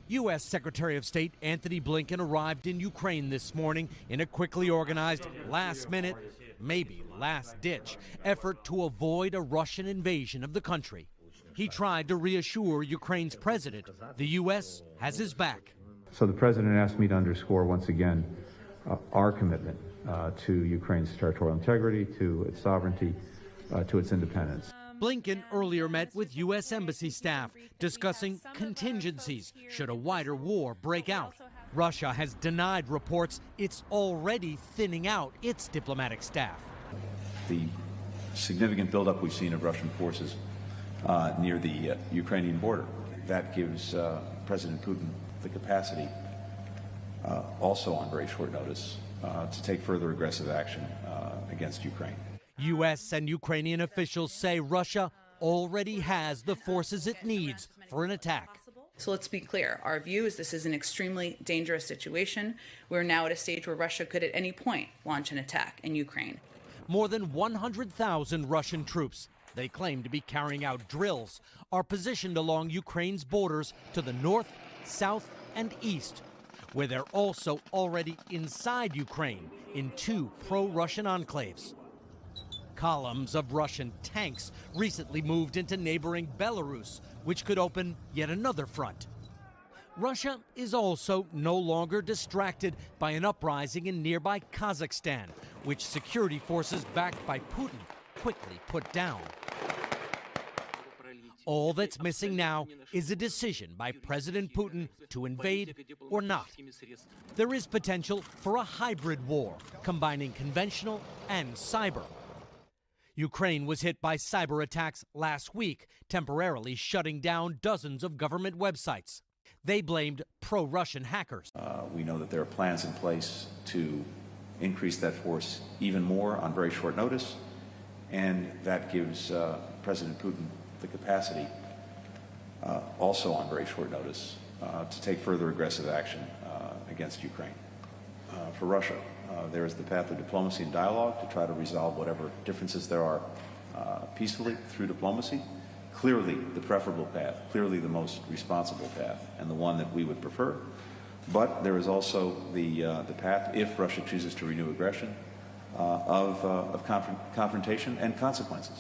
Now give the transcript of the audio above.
U.S. Secretary of State Anthony Blinken arrived in Ukraine this morning in a quickly organized, last-minute, maybe last-ditch effort to avoid a Russian invasion of the country. He tried to reassure Ukraine's president the U.S. has his back. So the president asked me to underscore once again our commitment to Ukraine's territorial integrity, to its sovereignty, to its independence. Blinken earlier met with U.S. Embassy staff discussing contingencies should a wider war break out. Russia has denied reports it's already thinning out its diplomatic staff. The significant buildup we've seen of Russian forces near the Ukrainian border, that gives President Putin the capacity, also on very short notice, to take further aggressive action against Ukraine. U.S. and Ukrainian officials say Russia already has the forces it needs for an attack. So let's be clear. Our view is this is an extremely dangerous situation. We're now at a stage where Russia could at any point launch an attack in Ukraine. More than 100,000 Russian troops, they claim to be carrying out drills, are positioned along Ukraine's borders to the north, south, and east, where they're also already inside Ukraine in two pro-Russian enclaves. Columns of Russian tanks recently moved into neighboring Belarus, which could open yet another front. Russia is also no longer distracted by an uprising in nearby Kazakhstan, which security forces backed by Putin quickly put down. All that's missing now is a decision by President Putin to invade or not. There is potential for a hybrid war, combining conventional and cyber. Ukraine was hit by cyber attacks last week, temporarily shutting down dozens of government websites. They blamed pro-Russian hackers. We know that there are plans in place to increase that force even more on very short notice, and that gives President Putin the capacity, also on very short notice, to take further aggressive action against Ukraine. For Russia, there is the path of diplomacy and dialogue to try to resolve whatever differences there are peacefully through diplomacy. Clearly the preferable path, clearly the most responsible path, and the one that we would prefer. But there is also the path, if Russia chooses to renew aggression, of confrontation and consequences.